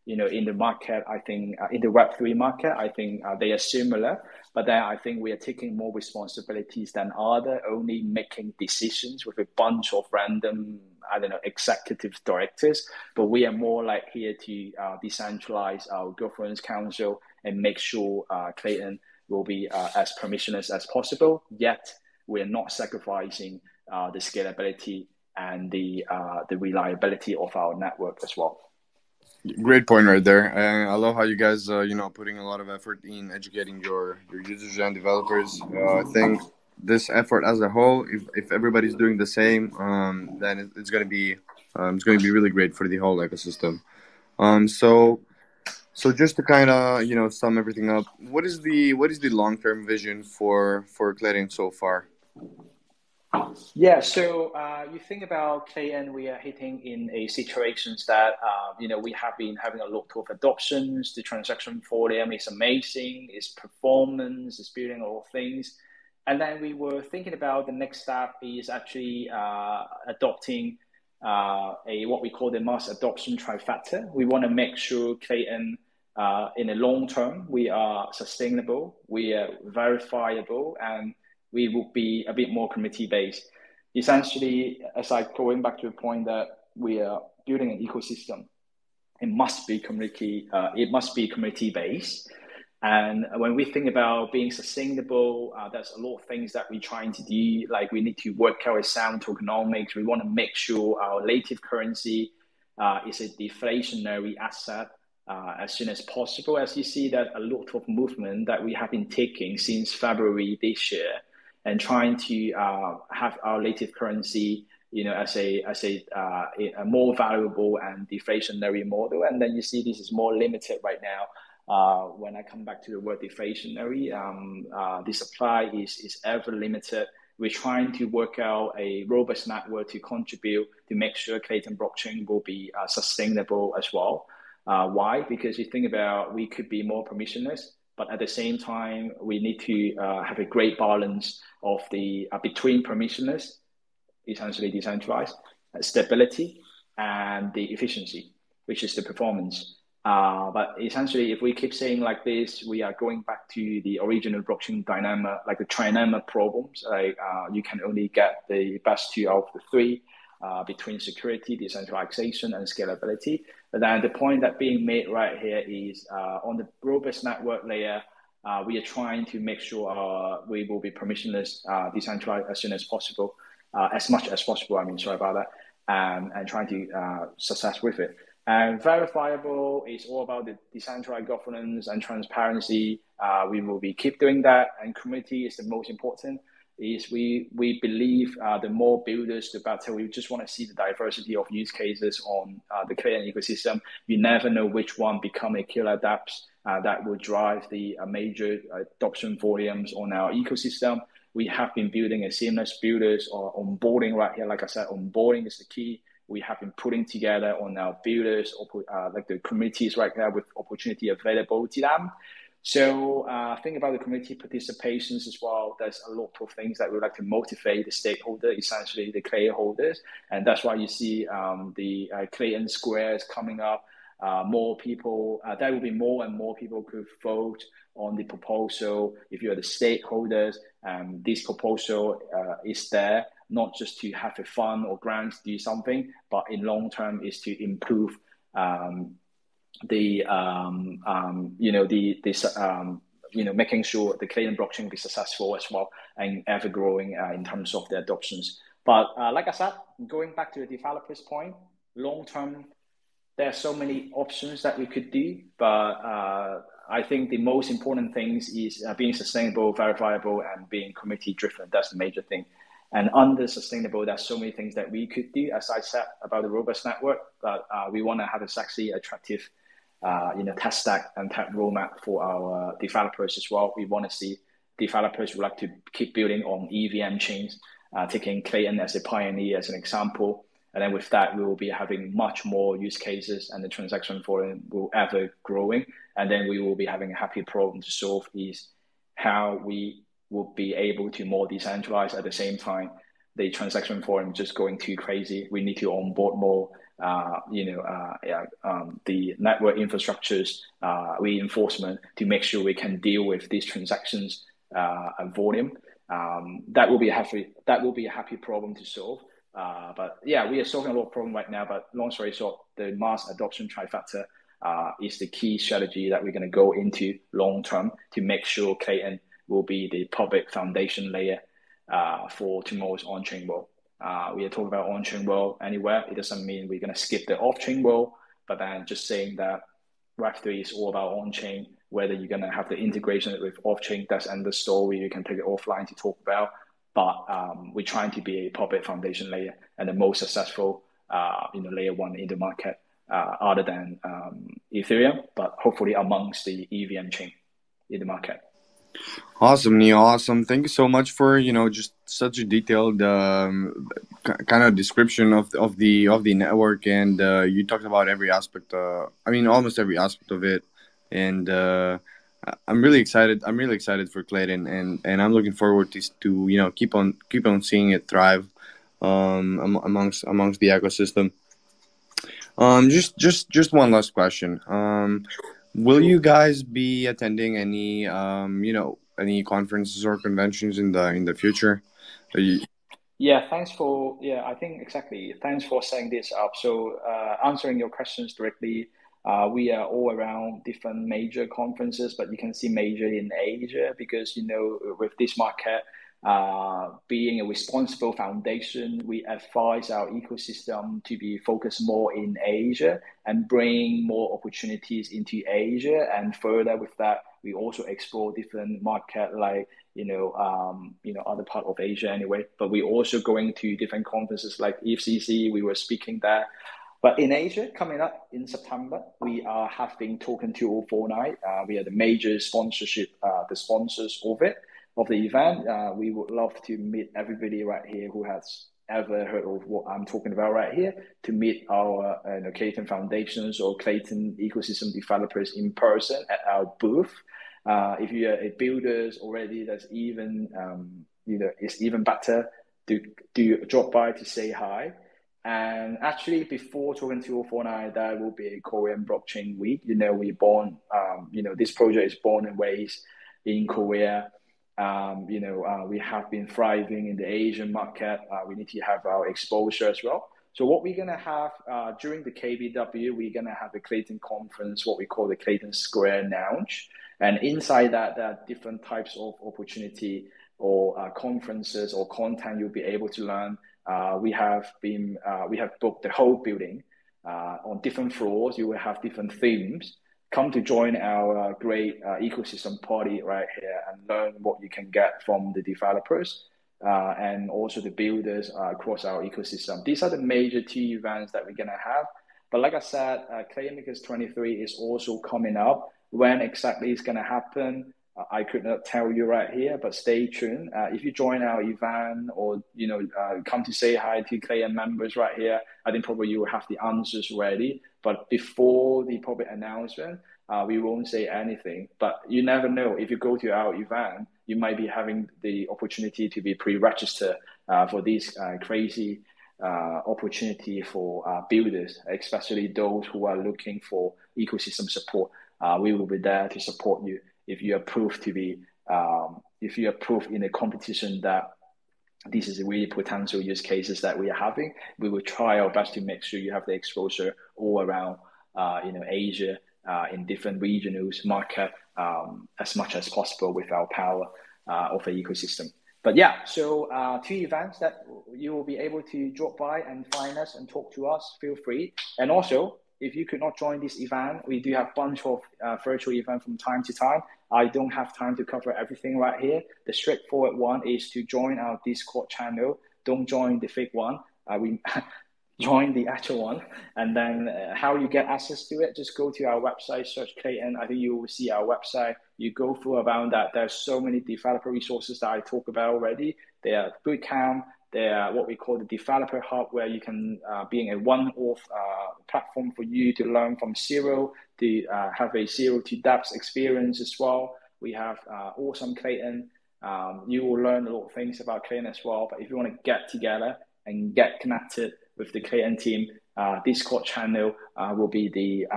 in the market, I think in the Web3 market, I think they are similar. But then I think we are taking more responsibilities than other, only making decisions with a bunch of random, executive directors. But we are more like here to decentralize our governance council and make sure Klaytn will be as permissionless as possible. Yet we are not sacrificing the scalability and the reliability of our network as well. Great point right there. I love how you guys, putting a lot of effort in educating your users and developers. I think this effort as a whole, if everybody's doing the same, then it's going to be really great for the whole ecosystem. So just to kind of sum everything up, what is the long-term vision for Klaytn so far? Yeah, so you think about Klaytn, we are hitting in a situations that we have been having a lot of adoptions. The transaction volume is amazing, its performance is building all things, and then we were thinking about the next step is actually adopting what we call the mass adoption trifecta. We want to make sure Klaytn in the long term we are sustainable, we are verifiable, and we will be a bit more community-based. Essentially, as I going back to the point that we are building an ecosystem, it must be community-based. And when we think about being sustainable, there's a lot of things that we're trying to do. Like we need to work out a sound tokenomics. We want to make sure our native currency is a deflationary asset as soon as possible. As you see that a lot of movement that we have been taking since February this year, and trying to have our native currency, as a more valuable and deflationary model. And then you see this is more limited right now. When I come back to the word deflationary, the supply is ever limited. We're trying to work out a robust network to contribute to make sure Klaytn blockchain will be sustainable as well. Why? Because you think about we could be more permissionless, but at the same time, we need to have a great balance of the between permissionless, essentially decentralized, stability, and the efficiency, which is the performance. But essentially, if we keep saying like this, we are going back to the original blockchain dilemma, like the trilemma problems. Like you can only get the best two out of the three between security, decentralization, and scalability. But then the point that being made right here is on the robust network layer, we are trying to make sure we will be permissionless, decentralized as soon as possible, as much as possible. I mean, sorry about that, and trying to success with it. And verifiable is all about the decentralized governance and transparency. We will be keep doing that, and community is the most important. Is we believe the more builders, the better. We just want to see the diversity of use cases on the Klaytn ecosystem. You never know which one become a killer dApps that will drive the major adoption volumes on our ecosystem. We have been building a seamless builders or onboarding right here. Like I said, onboarding is the key. We have been putting together on our builders, like the communities right now with opportunity available to them. So think about the community participations as well. There's a lot of things that we would like to motivate the stakeholder, essentially the Klaytn holders. And that's why you see the Klaytn squares coming up. More people, there will be more and more people could vote on the proposal. If you're the stakeholders, this proposal is there not just to have a fun or grant to do something, but in long term is to improve making sure the Klaytn blockchain will be successful as well and ever growing in terms of the adoptions. But like I said, going back to the developers' point, long term, there are so many options that we could do, but I think the most important things is being sustainable, verifiable, and being community driven. That's the major thing. And under sustainable, there's so many things that we could do, as I said, about the robust network, but we want to have a sexy, attractive, tech stack and tech roadmap for our developers as well. We want to see developers who like to keep building on EVM chains, taking Klaytn as a pioneer, as an example. And then with that, we will be having much more use cases and the transaction volume will ever growing. And then we will be having a happy problem to solve is how we will be able to more decentralize at the same time. The transaction volume just going too crazy. We need to onboard more, the network infrastructures reinforcement to make sure we can deal with these transactions volume. That will be a happy problem to solve. But yeah, we are solving a lot of problem right now. But long story short, the mass adoption trifecta is the key strategy that we're going to go into long term to make sure Klaytn will be the public foundation layer for tomorrow's on-chain world. We are talking about on-chain world anywhere. It doesn't mean we're going to skip the off-chain world, but then just saying that Web3 is all about on-chain. Whether you're going to have the integration with off-chain, that's another story. You can take it offline to talk about. But we're trying to be a public foundation layer and the most successful layer one in the market, other than Ethereum, but hopefully amongst the EVM chain in the market. Awesome, Neil. Awesome. Thank you so much for just such a detailed kind of description of the network, and you talked about every aspect. Almost every aspect of it, and I'm really excited. I'm really excited for Klaytn, and I'm looking forward to keep on seeing it thrive amongst the ecosystem. Just one last question. Will you guys be attending any any conferences or conventions in the future? Yeah, I think exactly. Thanks for setting this up. So answering your questions directly, We are all around different major conferences, but you can see major in Asia because, with this market, being a responsible foundation, we advise our ecosystem to be focused more in Asia and bring more opportunities into Asia. And further with that, we also explore different market like, other part of Asia anyway. But we also going to different conferences like EFCC. We were speaking there. But in Asia, coming up in September, we are having Token 2049. We are the major sponsorship, the sponsors of the event. We would love to meet everybody right here who has ever heard of what I'm talking about right here, to meet our Klaytn Foundations or Klaytn ecosystem developers in person at our booth. If you are a builders already, that's even it's even better to drop by to say hi. And actually, before Token 2049, there will be a Korean blockchain week. This project is born and raised in Korea. We have been thriving in the Asian market. We need to have our exposure as well. So what we're going to have during the KBW, we're going to have a Klaytn conference, what we call the Klaytn Square Lounge. And inside that, there are different types of opportunity or conferences or content you'll be able to learn. We have booked the whole building on different floors. You will have different themes. Come to join our great ecosystem party right here and learn what you can get from the developers and also the builders across our ecosystem. These are the major two events that we're going to have. But like I said, Klaymakers 23 is also coming up. When exactly it's going to happen, I could not tell you right here, but stay tuned. If you join our event or, come to say hi to Klaytn members right here, I think probably you will have the answers ready. But before the public announcement, we won't say anything. But you never know. If you go to our event, you might be having the opportunity to be pre-registered for this crazy opportunity for builders, especially those who are looking for ecosystem support. We will be there to support you if you are proved to be, if you are proved in a competition that this is a really potential use cases that we are having. We will try our best to make sure you have the exposure all around, Asia, in different regionals market, as much as possible with our power of the ecosystem. But yeah, so 2 events that you will be able to drop by and find us and talk to us. Feel free. And also, if you could not join this event, we do have a bunch of virtual events from time to time. I don't have time to cover everything right here. The straightforward one is to join our Discord channel. Don't join the fake one. We join the actual one. And then how you get access to it, just go to our website, search Klaytn. I think you will see our website. You go through around that. There's so many developer resources that I talked about already. They are bootcamp. They are what we call the developer hub, where you can, being a one-off platform for you to learn from zero, to have a zero to depth experience as well. We have awesome Klaytn. You will learn a lot of things about Klaytn as well. But if you want to get together and get connected with the Klaytn team, Discord channel will be the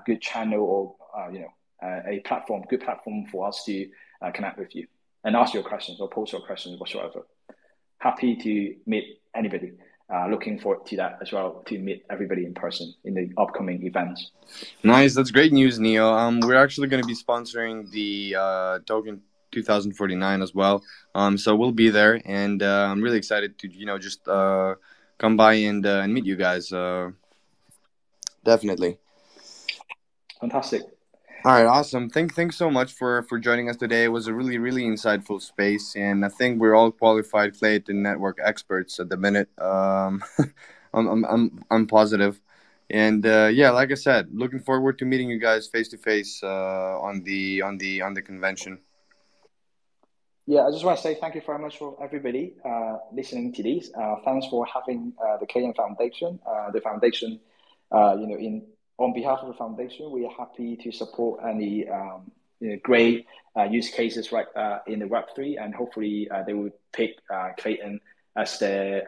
good channel, or a platform, good platform for us to connect with you and ask your questions or post your questions whatsoever. Happy to meet anybody. Looking forward to that as well, to meet everybody in person in the upcoming events. Nice, that's great news, Neo. We're actually going to be sponsoring the Token 2049 as well. So we'll be there, and I'm really excited to just come by and meet you guys. Definitely. Fantastic. All right, awesome. Thanks so much for joining us today. It was a really, really insightful space, and I think we're all qualified Klaytn network experts at the minute. I'm positive, and like I said, looking forward to meeting you guys face to face on the convention. Yeah, I just want to say thank you very much for everybody listening to this. Thanks for having the Klaytn Foundation. The foundation, on behalf of the foundation, we are happy to support any great use cases right in the Web3, and hopefully they will pick Klaytn as their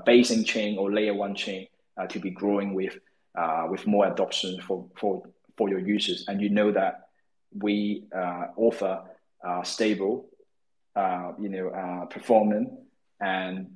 basing chain or layer 1 chain to be growing with more adoption for your users. And that we offer stable, performant and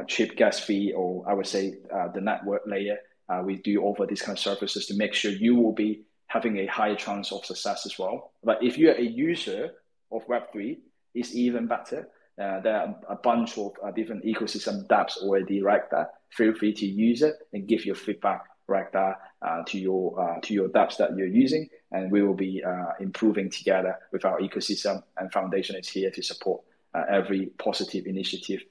cheap gas fee, or I would say the network layer. We do offer these kind of services to make sure you will be having a higher chance of success as well. But if you're a user of Web3, it's even better. There are a bunch of different ecosystem dApps already right there. Feel free to use it and give your feedback right there to your dApps that you're using, and we will be improving together with our ecosystem. And Foundation is here to support every positive initiative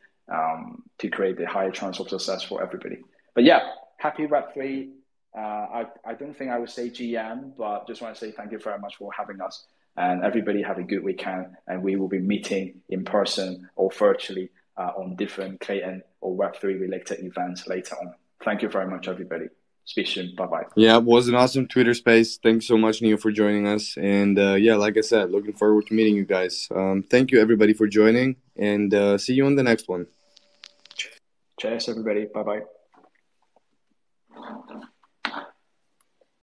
to create a higher chance of success for everybody. But yeah, happy Web3. I don't think I would say GM, but just want to say thank you very much for having us. And everybody have a good weekend. And we will be meeting in person or virtually on different Klaytn or Web3 related events later on. Thank you very much, everybody. Speak soon. Bye-bye. Yeah, it was an awesome Twitter space. Thanks so much, Neo, for joining us. And yeah, like I said, looking forward to meeting you guys. Thank you, everybody, for joining. And see you on the next one. Cheers, everybody. Bye-bye.